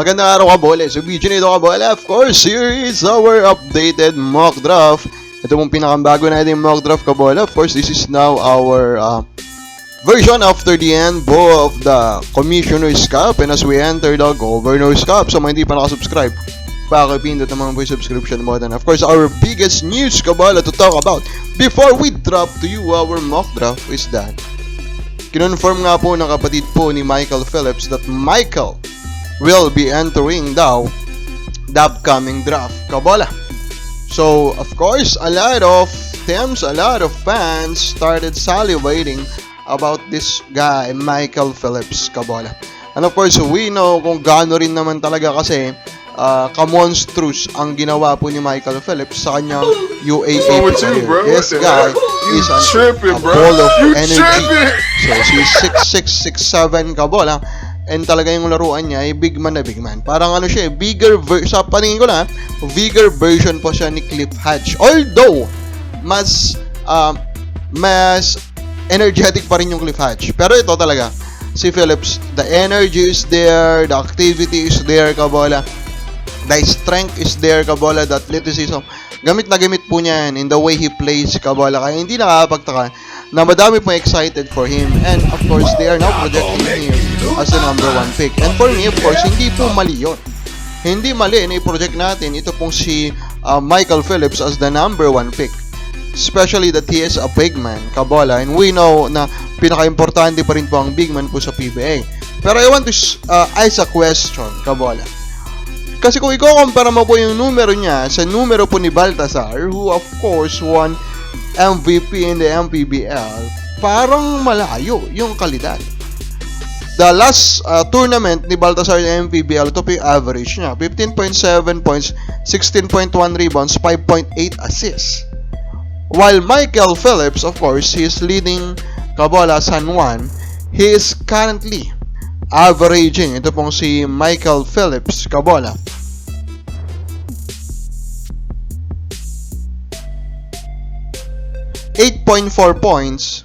Magandang araw Kabole. So video nito Kabole, of course, here is our updated mock draft. Ito mong pinakabago natin mock draft Kabole. Of course, this is now our version after the end of the Commissioner's Cup and as we enter the Governor's Cup. So mga hindi pa nakasubscribe, pakipindot naman po yung subscription button. Of course, our biggest news Kabole to talk about before we drop to you our mock draft is that kinonfirm nga po ng kapatid po ni Michael Phillips that Michael will be entering the upcoming draft, Kabole. So, of course, a lot of teams, a lot of fans started salivating about this guy, Michael Phillips, Kabole. And of course, we know kung gaano rin naman talaga kasi ka-monstrous ang ginawa po ni Michael Phillips sa kanyang UAA career. This guy is a ball of energy. So, she's 6'6", 6'7", Kabole. And talaga yung laruan niya ay big man na big man. Parang ano siya, sa paningin ko na, bigger version po siya ni Cliff Hatch. Although, mas energetic pa rin yung Cliff Hatch. Pero ito talaga, si Phillips, the energy is there, the activity is there, Kabole. The strength is there, Kabole, the athleticism. Gamit na gamit po niya yan in the way he plays, Kabole. Kaya hindi nakakapagtaka na madami pong excited for him. And of course, they are now projecting him as the number 1 pick. And for me, of course, hindi po mali yun. Hindi mali na i-project natin ito pong si Michael Phillips as the number 1 pick. Especially that he is a big man, Kabole. And we know na pinaka-importante pa rin po ang big man po sa PBA. Pero I want to ask a question, Kabole. Kasi kung i-compare mo po yung numero niya sa numero po ni Baltazar, who of course won MVP in the MPBL, parang malayo yung kalidad. The last tournament ni Baltazar in MPBL, ito po yung average niya. 15.7 points, 16.1 rebounds, 5.8 assists. While Michael Phillips, of course, he is leading Kabole San Juan. He is currently averaging, ito pong si Michael Phillips, Kabole, 8.4 points,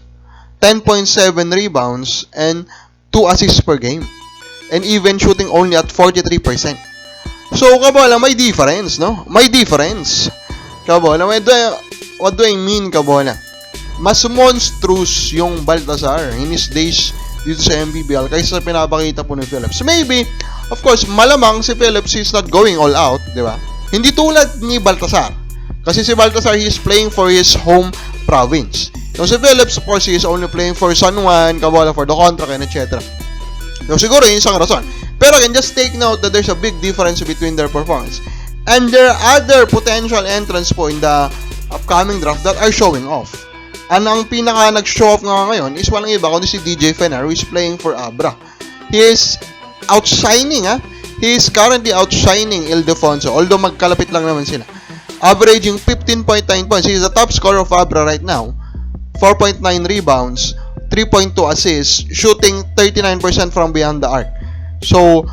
10.7 rebounds, and 2 assists per game. And even shooting only at 43%. So, Kabole, may difference, no? May difference. Kabole, what do I mean, Kabole? Mas monstrous yung Baltazar in his days dito sa MPBL kaysa sa pinapakita po ni Phillips. Maybe, of course, malamang si Phillips is not going all out, di ba? Hindi tulad ni Baltazar. Kasi si Baltazar, he is playing for his home province. Yung si Phillips, of course, he is only playing for San Juan, Kabole, for the contract, and etc. So, siguro yun isang rason. Pero again, just take note that there's a big difference between their performance. And there are other potential entrants po in the upcoming draft that are showing off. And ang pinaka nag-show off nga ngayon is walang iba kundi si DJ Fener, who is playing for Abra. He is outshining, He is currently outshining Ildefonso, although magkalapit lang naman sila. Averaging 15.9 points. He is the top scorer of Abra right now. 4.9 rebounds, 3.2 assists, shooting 39% from beyond the arc. So,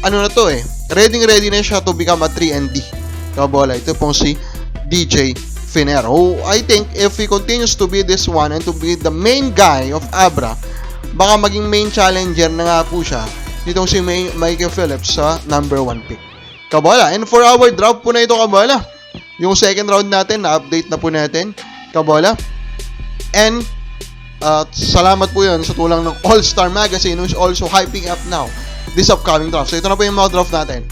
ano na to ready na siya to become a 3-and-D. Kabole, ito pong si DJ Fener. Who I think if he continues to be this one and to be the main guy of Abra, baka maging main challenger na nga po siya ditong si Michael Phillips sa number 1 pick. Kabole, and for our draft po na ito, Kabole, yung second round natin, na-update na po natin, Kabole. And salamat po yun sa tulang ng All-Star Magazine who is also hyping up now this upcoming draft. So ito na po yung mock draft natin.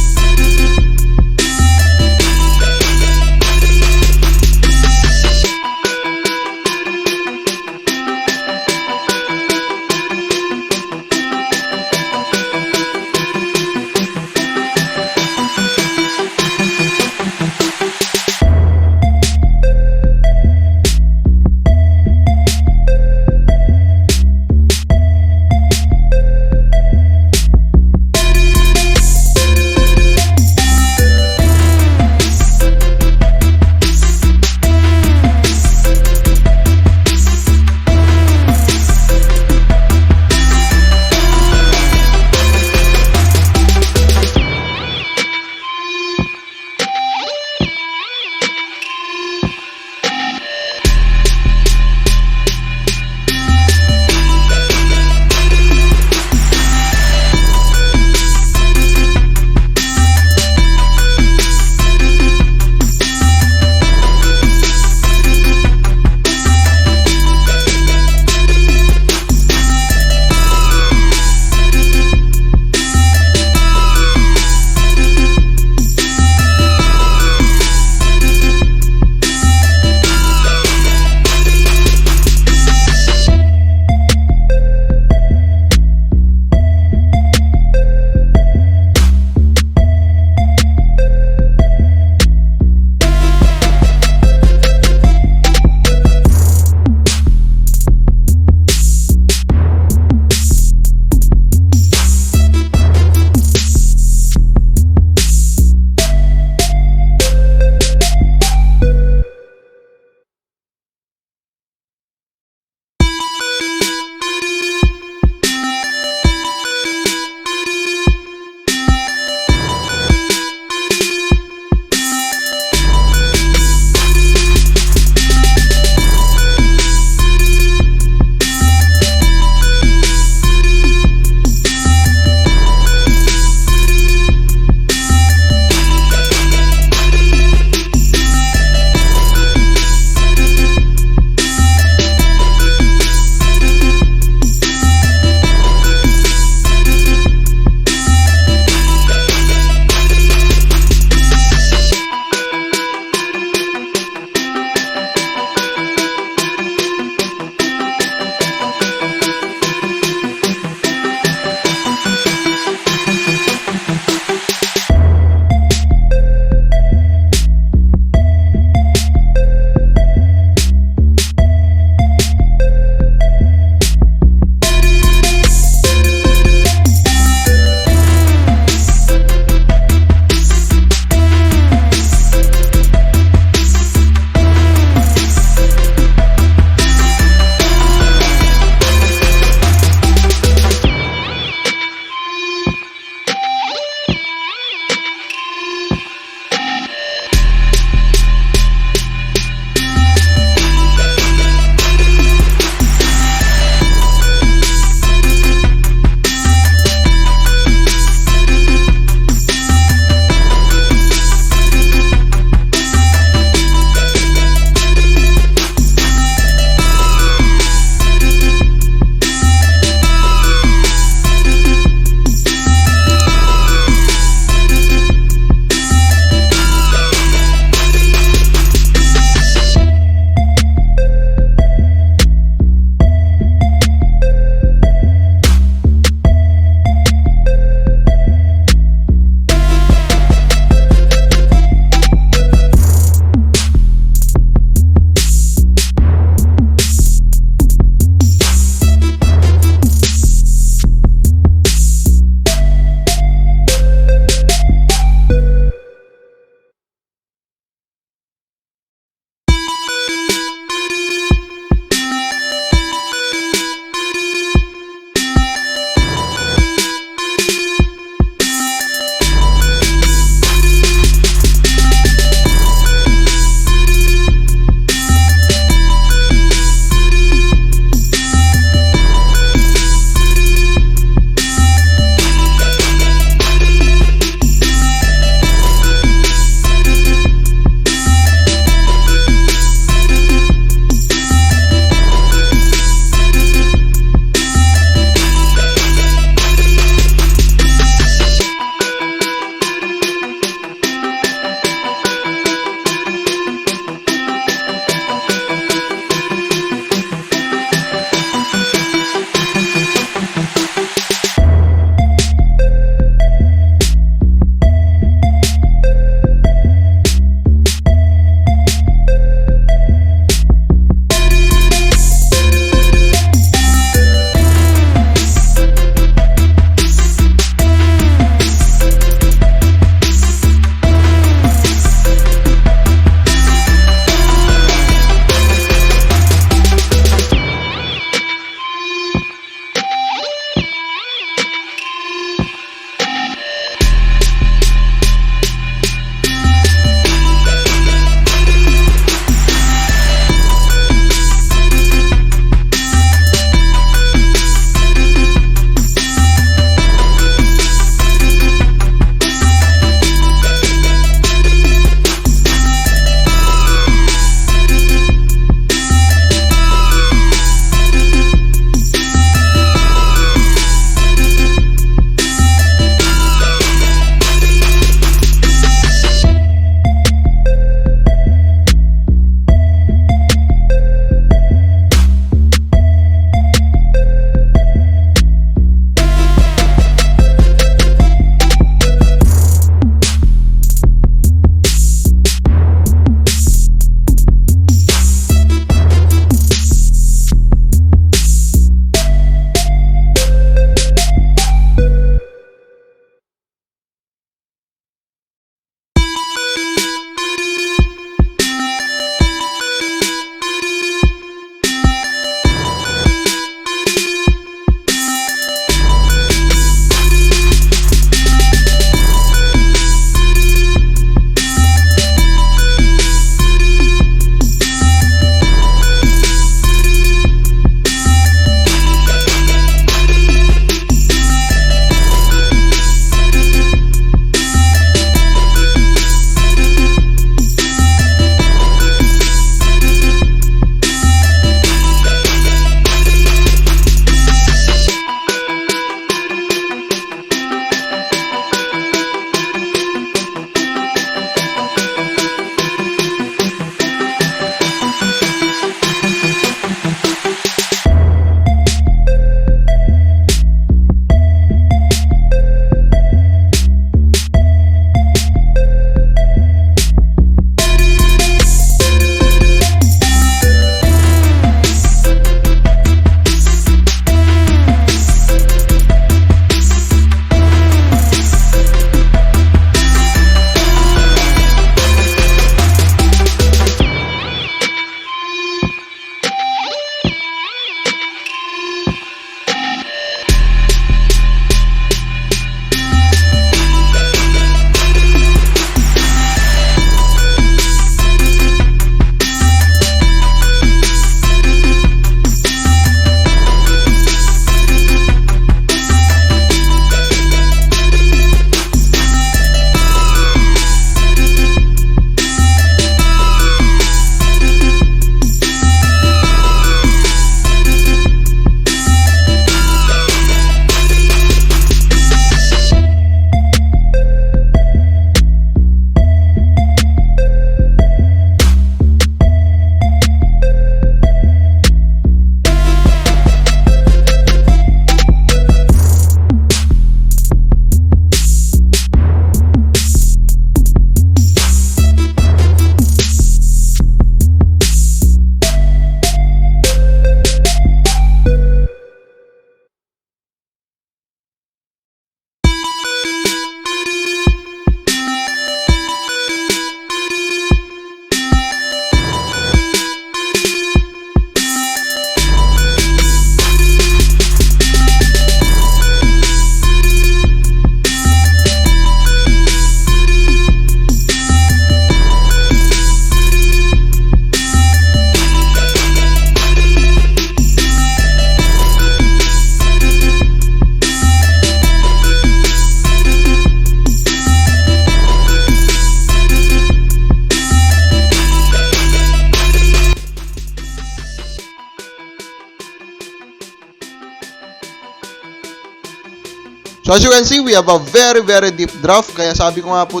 So as you can see, we have a very deep draft. Kaya sabi ko nga po,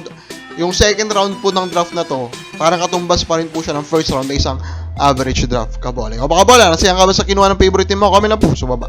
yung second round po ng draft na to, parang katumbas pa rin po siya ng first round na isang average draft. Kaboling. O baka bola, nasiyan ka ba sa kinuha ng favorite team mo? Comment lang po sa baba.